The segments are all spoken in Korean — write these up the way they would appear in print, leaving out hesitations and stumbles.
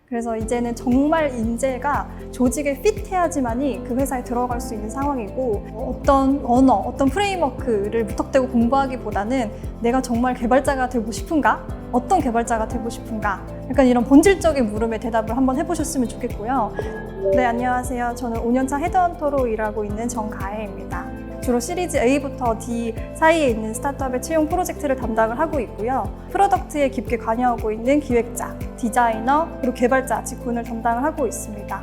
그래서 이제는 정말 인재가 조직에 핏해야지만이 그 회사에 들어갈 수 있는 상황이고, 어떤 언어, 어떤 프레임워크를 무턱대고 공부하기보다는 내가 정말 개발자가 되고 싶은가? 어떤 개발자가 되고 싶은가? 약간 이런 본질적인 물음에 대답을 한번 해보셨으면 좋겠고요. 네, 안녕하세요. 저는 5년차 헤드헌터로 일하고 있는 정가혜입니다. 주로 시리즈 A부터 D 사이에 있는 스타트업의 채용 프로젝트를 담당을 하고 있고요. 프로덕트에 깊게 관여하고 있는 기획자, 디자이너, 그리고 개발자 직군을 담당을 하고 있습니다.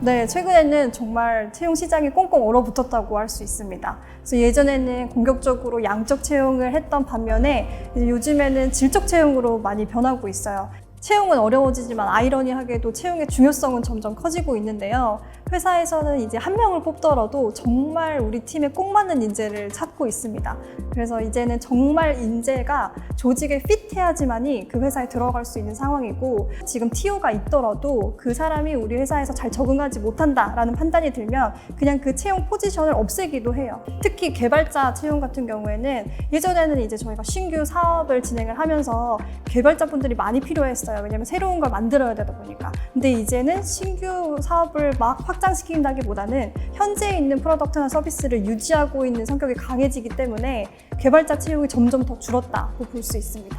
네, 최근에는 정말 채용 시장이 꽁꽁 얼어붙었다고 할 수 있습니다. 그래서 예전에는 공격적으로 양적 채용을 했던 반면에 요즘에는 질적 채용으로 많이 변하고 있어요. 채용은 어려워지지만 아이러니하게도 채용의 중요성은 점점 커지고 있는데요. 회사에서는 이제 한 명을 뽑더라도 정말 우리 팀에 꼭 맞는 인재를 찾고 있습니다. 그래서 이제는 정말 인재가 조직에 핏해야지만이 그 회사에 들어갈 수 있는 상황이고, 지금 TO가 있더라도 그 사람이 우리 회사에서 잘 적응하지 못한다라는 판단이 들면 그냥 그 채용 포지션을 없애기도 해요. 특히 개발자 채용 같은 경우에는 예전에는 이제 저희가 신규 사업을 진행을 하면서 개발자분들이 많이 필요했어요. 왜냐면 새로운 걸 만들어야 되다 보니까. 근데 이제는 신규 사업을 막 확장시킨다기보다는 현재 있는 프로덕트나 서비스를 유지하고 있는 성격이 강해지기 때문에 개발자 채용이 점점 더 줄었다고 볼 수 있습니다.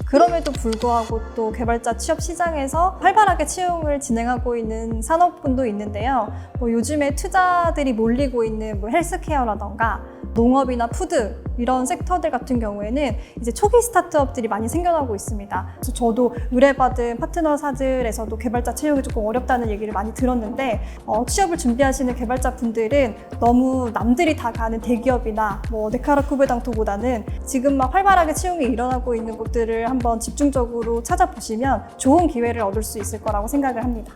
그럼에도 불구하고 또 개발자 취업 시장에서 활발하게 채용을 진행하고 있는 산업군도 있는데요. 요즘에 투자들이 몰리고 있는 헬스케어라던가 농업이나 푸드 이런 섹터들 같은 경우에는 이제 초기 스타트업들이 많이 생겨나고 있습니다. 그래서 저도 의뢰받은 파트너사들에서도 개발자 채용이 조금 어렵다는 얘기를 많이 들었는데, 취업을 준비하시는 개발자분들은 너무 남들이 다 가는 대기업이나 네카라쿠베당토보다는 지금 막 활발하게 채용이 일어나고 있는 곳들을 한번 집중적으로 찾아보시면 좋은 기회를 얻을 수 있을 거라고 생각을 합니다.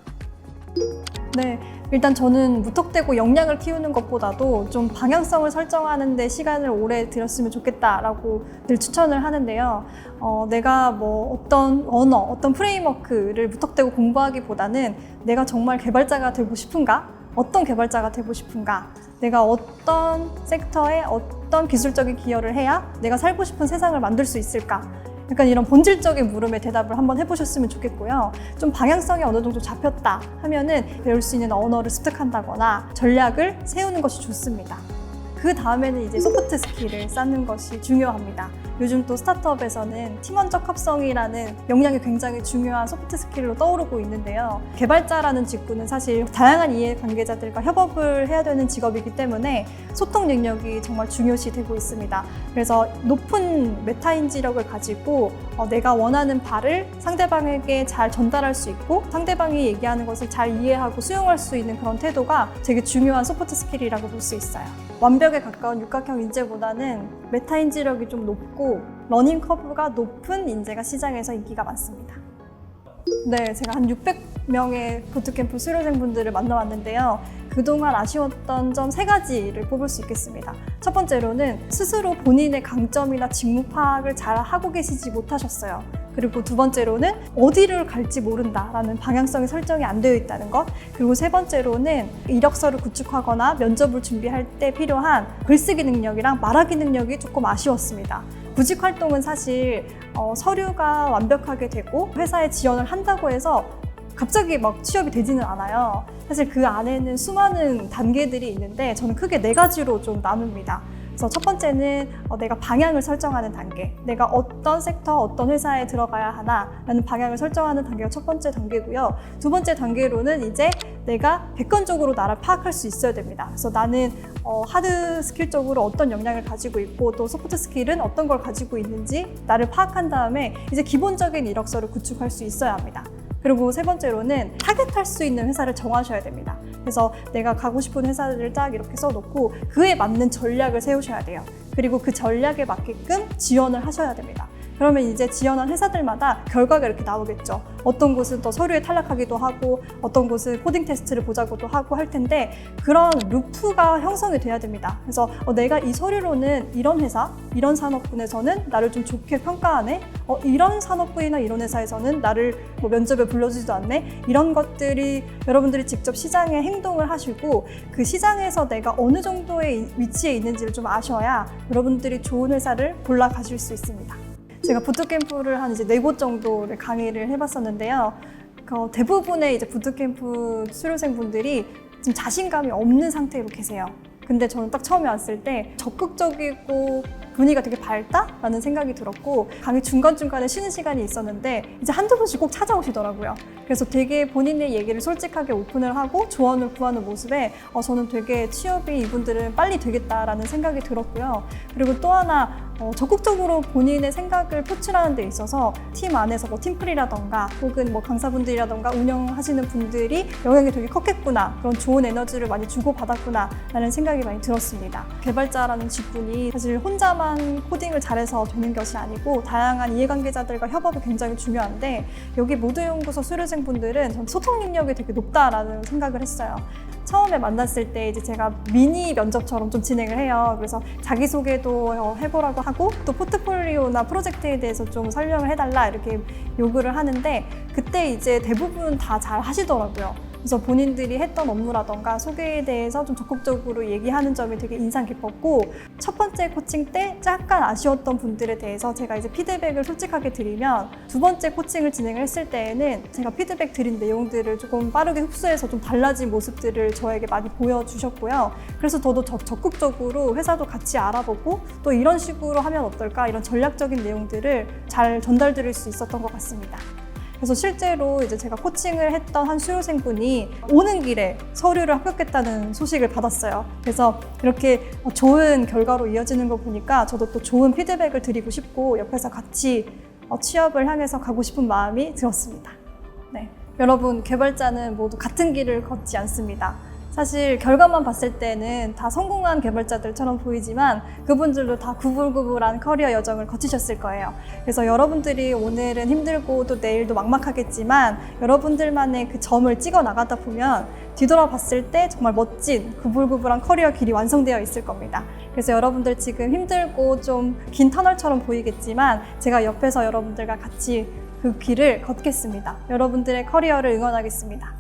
네, 일단 저는 무턱대고 역량을 키우는 것보다도 좀 방향성을 설정하는 데 시간을 오래 들였으면 좋겠다라고 늘 추천을 하는데요. 내가 어떤 언어, 어떤 프레임워크를 무턱대고 공부하기보다는 내가 정말 개발자가 되고 싶은가? 어떤 개발자가 되고 싶은가? 내가 어떤 섹터에 어떤 기술적인 기여를 해야 내가 살고 싶은 세상을 만들 수 있을까? 약간 이런 본질적인 물음에 대답을 한번 해보셨으면 좋겠고요. 좀 방향성이 어느 정도 잡혔다 하면은 배울 수 있는 언어를 습득한다거나 전략을 세우는 것이 좋습니다. 그 다음에는 이제 소프트 스킬을 쌓는 것이 중요합니다. 요즘 또 스타트업에서는 팀원적 합성이라는 역량이 굉장히 중요한 소프트 스킬로 떠오르고 있는데요. 개발자라는 직군은 사실 다양한 이해관계자들과 협업을 해야 되는 직업이기 때문에 소통 능력이 정말 중요시 되고 있습니다. 그래서 높은 메타인지력을 가지고 내가 원하는 바를 상대방에게 잘 전달할 수 있고, 상대방이 얘기하는 것을 잘 이해하고 수용할 수 있는 그런 태도가 되게 중요한 소프트 스킬이라고 볼 수 있어요. 완벽에 가까운 육각형 인재보다는 메타인지력이 좀 높고 러닝 커브가 높은 인재가 시장에서 인기가 많습니다. 네, 제가 한 600명의 부트캠프 수료생분들을 만나왔는데요. 그동안 아쉬웠던 점 3가지를 뽑을 수 있겠습니다. 첫 번째로는 스스로 본인의 강점이나 직무 파악을 잘 하고 계시지 못하셨어요. 그리고 두 번째로는 어디를 갈지 모른다라는 방향성이 설정이 안 되어 있다는 것. 그리고 세 번째로는 이력서를 구축하거나 면접을 준비할 때 필요한 글쓰기 능력이랑 말하기 능력이 조금 아쉬웠습니다. 구직 활동은 사실 서류가 완벽하게 되고 회사에 지원을 한다고 해서 갑자기 막 취업이 되지는 않아요. 사실 그 안에는 수많은 단계들이 있는데 저는 크게 4가지로 좀 나눕니다. 그래서 첫 번째는 내가 방향을 설정하는 단계, 내가 어떤 섹터, 어떤 회사에 들어가야 하나라는 방향을 설정하는 단계가 첫 번째 단계고요. 두 번째 단계로는 이제 내가 객관적으로 나를 파악할 수 있어야 됩니다. 그래서 나는 하드 스킬적으로 어떤 역량을 가지고 있고 또 소프트 스킬은 어떤 걸 가지고 있는지 나를 파악한 다음에 이제 기본적인 이력서를 구축할 수 있어야 합니다. 그리고 세 번째로는 타겟할 수 있는 회사를 정하셔야 됩니다. 그래서 내가 가고 싶은 회사를 딱 이렇게 써놓고 그에 맞는 전략을 세우셔야 돼요. 그리고 그 전략에 맞게끔 지원을 하셔야 됩니다. 그러면 이제 지원한 회사들마다 결과가 이렇게 나오겠죠. 어떤 곳은 더 서류에 탈락하기도 하고 어떤 곳은 코딩 테스트를 보자고도 하고 할 텐데 그런 루프가 형성이 돼야 됩니다. 그래서 내가 이 서류로는 이런 회사, 이런 산업군에서는 나를 좀 좋게 평가하네. 이런 산업군이나 이런 회사에서는 나를 면접에 불러주지도 않네. 이런 것들이 여러분들이 직접 시장에 행동을 하시고 그 시장에서 내가 어느 정도의 위치에 있는지를 좀 아셔야 여러분들이 좋은 회사를 골라 가실 수 있습니다. 제가 부트캠프를 한 이제 4곳 정도를 강의를 해봤었는데요. 대부분의 이제 부트캠프 수료생분들이 지금 자신감이 없는 상태로 계세요. 근데 저는 딱 처음에 왔을 때 적극적이고 분위기가 되게 밝다라는 생각이 들었고, 강의 중간중간에 쉬는 시간이 있었는데 이제 한두 번씩 꼭 찾아오시더라고요. 그래서 되게 본인의 얘기를 솔직하게 오픈을 하고 조언을 구하는 모습에 저는 되게 취업이 이분들은 빨리 되겠다라는 생각이 들었고요. 그리고 또 하나 적극적으로 본인의 생각을 표출하는 데 있어서 팀 안에서 뭐 팀플이라던가 혹은 뭐 강사분들이라던가 운영하시는 분들이 영향이 되게 컸겠구나, 그런 좋은 에너지를 많이 주고받았구나 라는 생각이 많이 들었습니다. 개발자라는 직군이 사실 혼자만 코딩을 잘해서 되는 것이 아니고 다양한 이해관계자들과 협업이 굉장히 중요한데, 여기 모두연구소 수료생분들은 전 소통 능력이 되게 높다라는 생각을 했어요. 처음에 만났을 때 이제 제가 미니 면접처럼 좀 진행을 해요. 그래서 자기소개도 해보라고 하고 또 포트폴리오나 프로젝트에 대해서 좀 설명을 해달라 이렇게 요구를 하는데, 그때 이제 대부분 다 잘 하시더라고요. 그래서 본인들이 했던 업무라던가 소개에 대해서 좀 적극적으로 얘기하는 점이 되게 인상 깊었고, 첫 번째 코칭 때 약간 아쉬웠던 분들에 대해서 제가 이제 피드백을 솔직하게 드리면, 두 번째 코칭을 진행을 했을 때에는 제가 피드백 드린 내용들을 조금 빠르게 흡수해서 좀 달라진 모습들을 저에게 많이 보여주셨고요. 그래서 저도 적극적으로 회사도 같이 알아보고 또 이런 식으로 하면 어떨까, 이런 전략적인 내용들을 잘 전달드릴 수 있었던 것 같습니다. 그래서 실제로 이제 제가 코칭을 했던 한 수료생분이 오는 길에 서류를 합격했다는 소식을 받았어요. 그래서 이렇게 좋은 결과로 이어지는 거 보니까 저도 또 좋은 피드백을 드리고 싶고 옆에서 같이 취업을 향해서 가고 싶은 마음이 들었습니다. 네. 여러분, 개발자는 모두 같은 길을 걷지 않습니다. 사실 결과만 봤을 때는 다 성공한 개발자들처럼 보이지만 그분들도 다 구불구불한 커리어 여정을 거치셨을 거예요. 그래서 여러분들이 오늘은 힘들고 또 내일도 막막하겠지만 여러분들만의 그 점을 찍어 나가다 보면 뒤돌아봤을 때 정말 멋진 구불구불한 커리어 길이 완성되어 있을 겁니다. 그래서 여러분들 지금 힘들고 좀 긴 터널처럼 보이겠지만 제가 옆에서 여러분들과 같이 그 길을 걷겠습니다. 여러분들의 커리어를 응원하겠습니다.